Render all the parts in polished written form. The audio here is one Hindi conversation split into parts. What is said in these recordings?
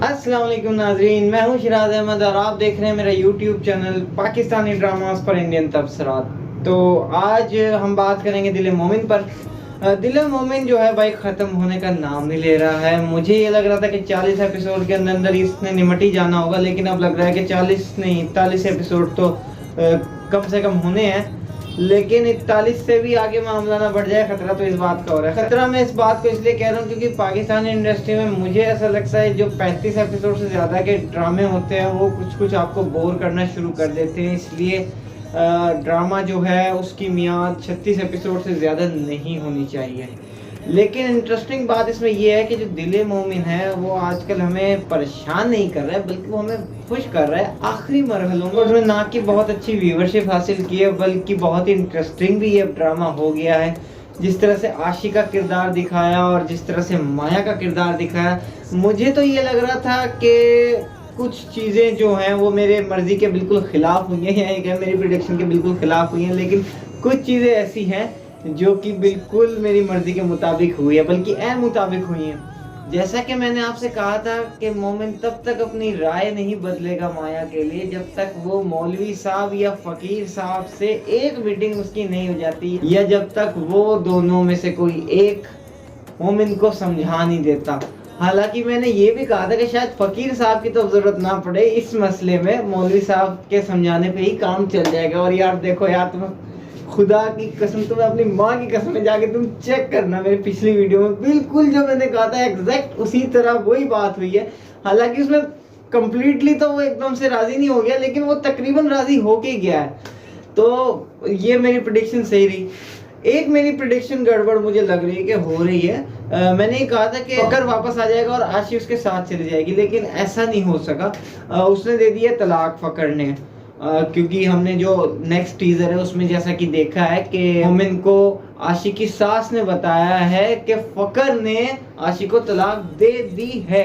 अस्सलाम वालेकुम नाजरीन, मैं हूं शिराज अहमद और आप देख रहे हैं मेरा यूट्यूब चैनल पाकिस्तानी ड्रामास पर इंडियन तबसरात। तो आज हम बात करेंगे दिल मोमिन पर। दिल मोमिन जो है भाई ख़त्म होने का नाम नहीं ले रहा है। मुझे ये लग रहा था कि 40 एपिसोड के अंदर अंदर इसने निमट ही जाना होगा, लेकिन अब लग रहा है कि 40 नहीं 41 एपिसोड तो कम से कम होने हैं। लेकिन 41 से भी आगे मामला ना बढ़ जाए, खतरा तो इस बात का हो रहा है। खतरा मैं इस बात को इसलिए कह रहा हूँ क्योंकि पाकिस्तानी इंडस्ट्री में मुझे ऐसा लगता है जो 35 एपिसोड से ज़्यादा के ड्रामे होते हैं वो कुछ कुछ आपको बोर करना शुरू कर देते हैं। इसलिए ड्रामा जो है उसकी मियाद 36 एपिसोड से ज़्यादा नहीं होनी चाहिए। लेकिन इंटरेस्टिंग बात इसमें यह है कि जो दिल मोमिन है वो आजकल हमें परेशान नहीं कर रहा है, बल्कि वो हमें खुश कर रहा है। आखिरी मरहलों में उसने ना कि बहुत अच्छी व्यूवरशिप हासिल की है, बल्कि बहुत ही इंटरेस्टिंग भी ये ड्रामा हो गया है। जिस तरह से आशी का किरदार दिखाया और जिस तरह से माया का किरदार दिखाया, मुझे तो ये लग रहा था कि कुछ चीज़ें जो हैं वो मेरे मर्ज़ी के बिल्कुल ख़िलाफ़ हुई हैं या मेरी प्रेडिक्शन के बिल्कुल ख़िलाफ़ हुई हैं। लेकिन कुछ चीज़ें ऐसी हैं जो कि बिल्कुल मेरी मर्जी के मुताबिक हुई है, बल्कि ऐन मुताबिक हुई है। जैसा कि मैंने आपसे कहा था कि मोमिन तब तक अपनी राय नहीं बदलेगा माया के लिए जब तक वो मौलवी साहब या फ़कीर साहब से एक मीटिंग उसकी नहीं हो जाती, या जब तक वो दोनों में से कोई एक मोमिन को समझा नहीं देता। हालांकि मैंने ये भी कहा था कि शायद फ़कीर साहब की तो ज़रूरत ना पड़े इस मसले में, मौलवी साहब के समझाने पे ही काम चल जाएगा। और यार देखो यार, तुम खुदा की कसम, तुम्हें अपनी माँ की कसम में जाके तुम चेक करना, मेरी पिछली वीडियो में बिल्कुल जो मैंने कहा था एग्जैक्ट उसी तरह वही बात हुई है। हालांकि उसमें कंप्लीटली तो वो एकदम से राज़ी नहीं हो गया, लेकिन वो तकरीबन राज़ी होके गया है। तो ये मेरी प्रेडिक्शन सही रही। एक मेरी प्रेडिक्शन गड़बड़ मुझे लग रही है कि हो रही है। मैंने ये कहा था कि फकर वापस आ जाएगा और आशी उसके साथ चली जाएगी, लेकिन ऐसा नहीं हो सका। उसने दे दिया तलाक फ़कर ने। क्योंकि हमने जो नेक्स्ट टीजर है उसमें जैसा कि देखा है कि मोमिन को आशी की सास ने बताया है कि फ़कर ने आशी को तलाक दे दी है।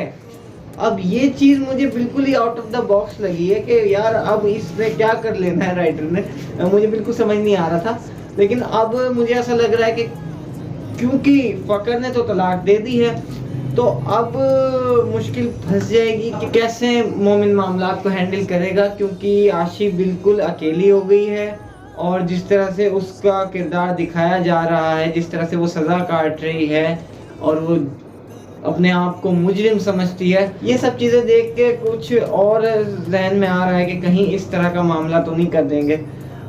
अब ये चीज़ मुझे बिल्कुल ही आउट ऑफ द बॉक्स लगी है कि यार अब इसमें क्या कर लेना है राइटर ने, मुझे बिल्कुल समझ नहीं आ रहा था। लेकिन अब मुझे ऐसा लग रहा है कि क्योंकि फ़कर ने तो तलाक दे दी है तो अब मुश्किल फंस जाएगी कि कैसे मोमिन मामला को हैंडल करेगा, क्योंकि आशी बिल्कुल अकेली हो गई है। और जिस तरह से उसका किरदार दिखाया जा रहा है, जिस तरह से वो सज़ा काट रही है और वो अपने आप को मुजरिम समझती है, ये सब चीज़ें देख के कुछ और जहन में आ रहा है कि कहीं इस तरह का मामला तो नहीं कर देंगे।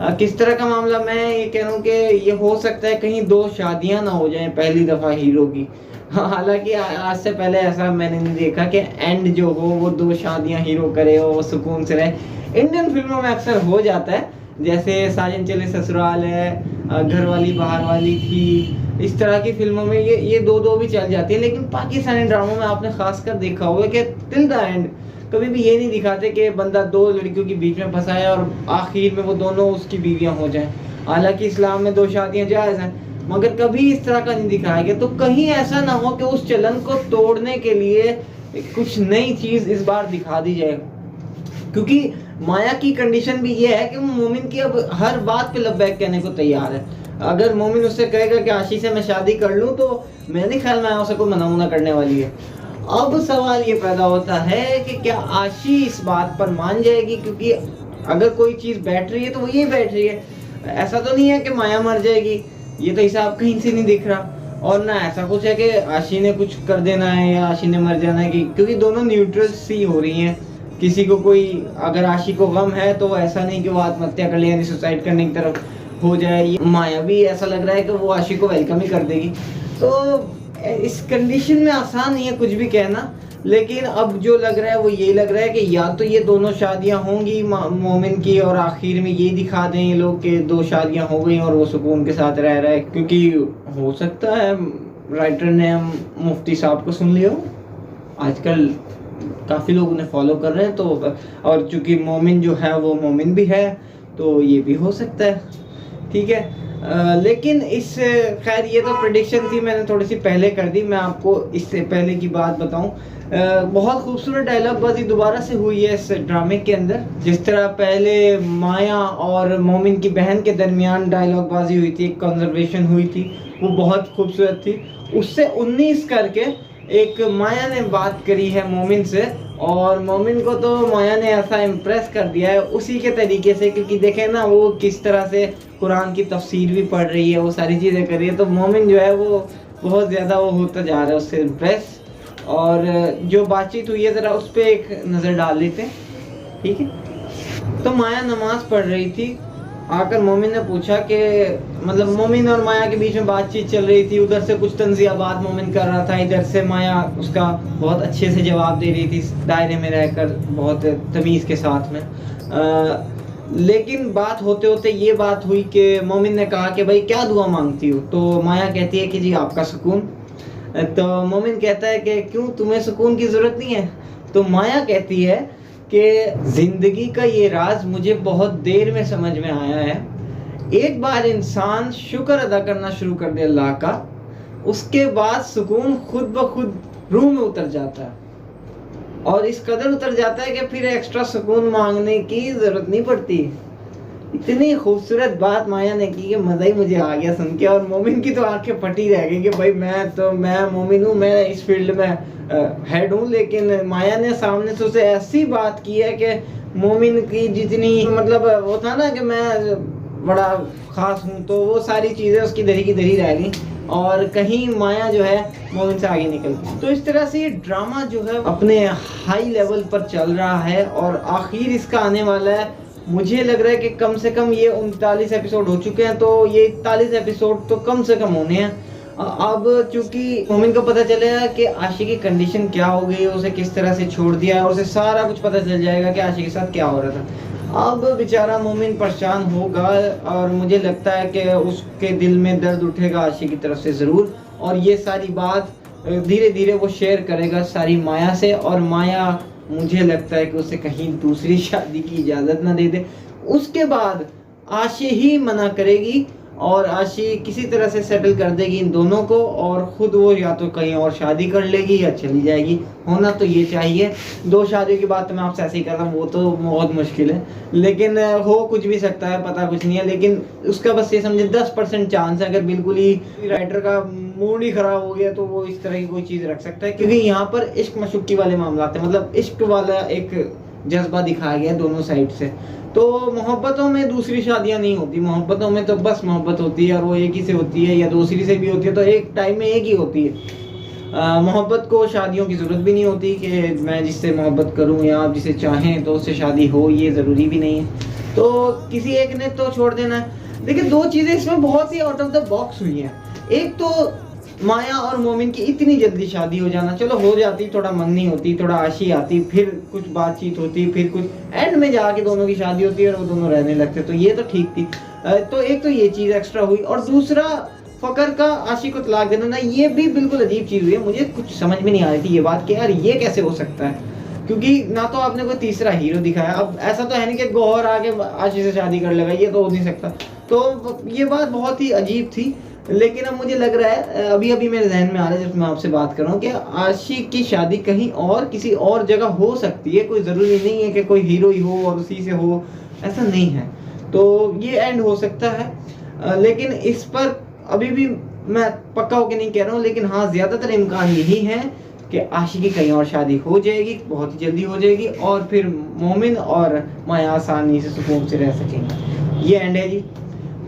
किस तरह का मामला, मैं ये कह रहा हूँ कि ये हो सकता है कहीं 2 शादियाँ ना हो जाएं पहली दफ़ा हीरो की। हालांकि आज से पहले ऐसा मैंने नहीं देखा कि एंड जो हो वो 2 शादियां हीरो करे और वो सुकून से रहे। इंडियन फिल्मों में अक्सर हो जाता है, जैसे साजन चले ससुराल है, घर वाली बाहर वाली थी, इस तरह की फिल्मों में ये 2-2 भी चल जाती है। लेकिन पाकिस्तानी ड्रामों में आपने खासकर देखा होगा कि टिल द एंड कभी भी ये नहीं दिखाते कि बंदा 2 लड़कियों के बीच में फंसा है और आखिर में वो दोनों उसकी बीवियाँ हो जाएं। हालांकि इस्लाम में 2 शादियाँ जायज़ हैं, मगर कभी इस तरह का नहीं दिखाया गया। तो कहीं ऐसा ना हो कि उस चलन को तोड़ने के लिए कुछ नई चीज़ इस बार दिखा दी जाए, क्योंकि माया की कंडीशन भी ये है कि वो मोमिन की अब हर बात पे लब्बैक कहने को तैयार है। अगर मोमिन उससे कहेगा कि आशी से मैं शादी कर लूँ तो मेरे नहीं ख्याल माया उसे कोई मना करने वाली है। अब सवाल ये पैदा होता है कि क्या आशी इस बात पर मान जाएगी, क्योंकि अगर कोई चीज़ बैठ रही है तो वो ये बैठ रही है। ऐसा तो नहीं है कि माया मर जाएगी, ये तो हिसाब कहीं से नहीं दिख रहा। और ना ऐसा कुछ है कि आशी ने कुछ कर देना है या आशी ने मर जाना है, क्योंकि दोनों न्यूट्रल सी हो रही हैं। किसी को कोई अगर आशी को गम है तो ऐसा नहीं कि वो आत्महत्या कर ले यानी सुसाइड करने की तरफ हो जाए। माया भी ऐसा लग रहा है कि वो आशी को वेलकम ही कर देगी। तो इस कंडीशन में आसान नहीं है कुछ भी कहना। लेकिन अब जो लग रहा है वो ये लग रहा है कि या तो ये दोनों शादियां होंगी मोमिन की और आखिर में ये दिखा दें ये लोग कि 2 शादियां हो गई और वो सुकून के साथ रह रहा है, क्योंकि हो सकता है राइटर ने मुफ्ती साहब को सुन लिया हो। आजकल काफ़ी लोग उन्हें फॉलो कर रहे हैं, तो और चूँकि मोमिन जो है वो मोमिन भी है तो ये भी हो सकता है। ठीक है, लेकिन इस खैर ये तो प्रेडिक्शन थी, मैंने थोड़ी सी पहले कर दी। मैं आपको इससे पहले की बात बताऊं, बहुत खूबसूरत डायलॉग बाजी दोबारा से हुई है इस ड्रामे के अंदर। जिस तरह पहले माया और मोमिन की बहन के दरमियान डायलॉग बाजी हुई थी, एक कॉन्वर्सेशन हुई थी, वो बहुत खूबसूरत थी। उससे 19 करके एक माया ने बात करी है मोमिन से, और मोमिन को तो माया ने ऐसा इम्प्रेस कर दिया है उसी के तरीके से, क्योंकि देखें ना वो किस तरह से कुरान की तफसीर भी पढ़ रही है, वो सारी चीज़ें कर रही है। तो मोमिन जो है वो बहुत ज़्यादा वो होता जा रहा है उससे इम्प्रेस। और जो बातचीत हुई है ज़रा उस पर एक नज़र डाल लेते हैं, ठीक है। तो माया नमाज पढ़ रही थी, आकर मोमिन ने पूछा कि मतलब मोमिन और माया के बीच में बातचीत चल रही थी, उधर से कुछ तंज़िया बात मोमिन कर रहा था, इधर से माया उसका बहुत अच्छे से जवाब दे रही थी दायरे में रहकर, बहुत तमीज़ के साथ में। लेकिन बात होते होते ये बात हुई कि मोमिन ने कहा कि भाई क्या दुआ मांगती हो, तो माया कहती है कि जी आपका सुकून। तो मोमिन कहता है कि क्यों, तुम्हें सुकून की ज़रूरत नहीं है? तो माया कहती है कि ज़िंदगी का ये राज मुझे बहुत देर में समझ में आया है। एक बार इंसान शुक्र अदा करना शुरू कर दे अल्लाह का, उसके बाद सुकून खुद ब खुद रूह में उतर जाता है, और इस कदर उतर जाता है कि फिर एक्स्ट्रा सुकून मांगने की ज़रूरत नहीं पड़ती। इतनी खूबसूरत बात माया ने की कि मज़ा ही मुझे आ गया सुन के। और मोमिन की तो आंखें फटी रह गई कि भाई मैं मोमिन हूँ, मैं इस फील्ड में हेड हूँ, लेकिन माया ने सामने से उसे ऐसी बात की है कि मोमिन की जितनी मतलब वो था ना कि मैं बड़ा ख़ास हूँ, तो वो सारी चीज़ें उसकी दरी की दरी रह गई, और कहीं माया जो है मोमिन से आगे निकल गई। तो इस तरह से ये ड्रामा जो है अपने हाई लेवल पर चल रहा है, और आखिर इसका आने वाला है। मुझे लग रहा है कि कम से कम ये 39 एपिसोड हो चुके हैं, तो ये 41 एपिसोड तो कम से कम होने हैं। अब चूंकि मोमिन को पता चलेगा कि आशिक की कंडीशन क्या हो गई, उसे किस तरह से छोड़ दिया है, और उसे सारा कुछ पता चल जाएगा कि आशिक के साथ क्या हो रहा था। अब बेचारा मोमिन परेशान होगा, और मुझे लगता है कि उसके दिल में दर्द उठेगा आशिक की तरफ से ज़रूर, और ये सारी बात धीरे धीरे वो शेयर करेगा सारी माया से। और माया मुझे लगता है कि उसे कहीं दूसरी शादी की इजाज़त ना दे दे। उसके बाद आशी ही मना करेगी, और आशी किसी तरह से सेटल कर देगी इन दोनों को, और ख़ुद वो या तो कहीं और शादी कर लेगी या चली जाएगी। होना तो ये चाहिए। 2 शादियों की बात तो मैं आपसे ऐसे ही कर रहा हूँ, वो तो बहुत मुश्किल है, लेकिन हो कुछ भी सकता है, पता कुछ नहीं है। लेकिन उसका बस ये समझे 10% चांस है, अगर बिल्कुल ही राइटर का मूड ही ख़राब हो गया तो वो इस तरह की कोई चीज़ रख सकता है, क्योंकि यहाँ पर इश्क मशुक्की वाले मामला हैं, मतलब इश्क वाला एक जज्बा दिखाया गया दोनों साइड से। तो मोहब्बतों में दूसरी शादियां नहीं होती, मोहब्बतों में तो बस मोहब्बत होती है, और वो एक ही से होती है या दूसरी से भी होती है, तो एक टाइम में एक ही होती है। मोहब्बत को शादियों की ज़रूरत भी नहीं होती कि मैं जिससे मोहब्बत करूं या आप जिसे चाहें तो उससे शादी हो, ये ज़रूरी भी नहीं है। तो किसी एक ने तो छोड़ देना है। देखिए 2 चीज़ें इसमें बहुत ही आउट ऑफ द बॉक्स हुई हैं। एक तो माया और मोमिन की इतनी जल्दी शादी हो जाना, चलो हो जाती, थोड़ा मंगनी होती, थोड़ा आशी आती, फिर कुछ बातचीत होती, फिर कुछ एंड में जाके दोनों की शादी होती है और वो दोनों रहने लगते, तो ये तो ठीक थी। तो एक तो ये चीज़ एक्स्ट्रा हुई, और दूसरा फ़कर का आशी को तलाक देना ना, ये भी बिल्कुल अजीब चीज़ हुई है। मुझे कुछ समझ में नहीं आ रही थी ये बात कि यार ये कैसे हो सकता है, क्योंकि ना तो आपने कोई तीसरा हीरो दिखाया। अब ऐसा तो है नहीं कि गौहर आके आशी से शादी कर लेगा, ये तो हो नहीं सकता। तो ये बात बहुत ही अजीब थी। लेकिन अब मुझे लग रहा है, अभी अभी मेरे जहन में आ रहा है जब मैं आपसे बात कर रहा हूँ, कि आशिक की शादी कहीं और किसी और जगह हो सकती है। कोई ज़रूरी नहीं है कि कोई हीरो ही हो और उसी से हो, ऐसा नहीं है। तो ये एंड हो सकता है, लेकिन इस पर अभी भी मैं पक्का होकर नहीं कह रहा हूँ, लेकिन हाँ ज़्यादातर इम्कान यही है कि आशिक की कहीं और शादी हो जाएगी, बहुत ही जल्दी हो जाएगी, और फिर मोमिन और माया आसानी से सुकून से रह सकेंगे। ये एंड है जी।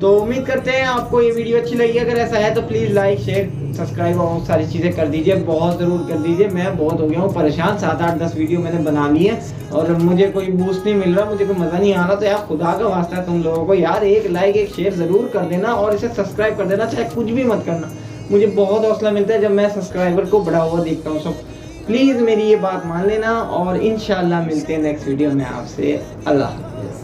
तो उम्मीद करते हैं आपको ये वीडियो अच्छी लगी। अगर ऐसा है तो प्लीज़ लाइक, शेयर, सब्सक्राइब और सारी चीज़ें कर दीजिए, बहुत ज़रूर कर दीजिए। मैं बहुत हो गया हूँ परेशान, 7, 8, 10 वीडियो मैंने बना ली है और मुझे कोई बूस्ट नहीं मिल रहा, मुझे कोई मज़ा नहीं आ रहा। तो यार खुदा का वास्ता है तुम लोगों को, यार एक लाइक, एक शेयर ज़रूर कर देना, और इसे सब्सक्राइब कर देना, चाहे कुछ भी मत करना। मुझे बहुत हौसला मिलता है जब मैं सब्सक्राइबर को बढ़ा हुआ देखता हूँ। सब प्लीज़ मेरी ये बात मान लेना, और इंशाल्लाह मिलते हैं नेक्स्ट वीडियो में आपसे। अल्लाह हाफ़िज़।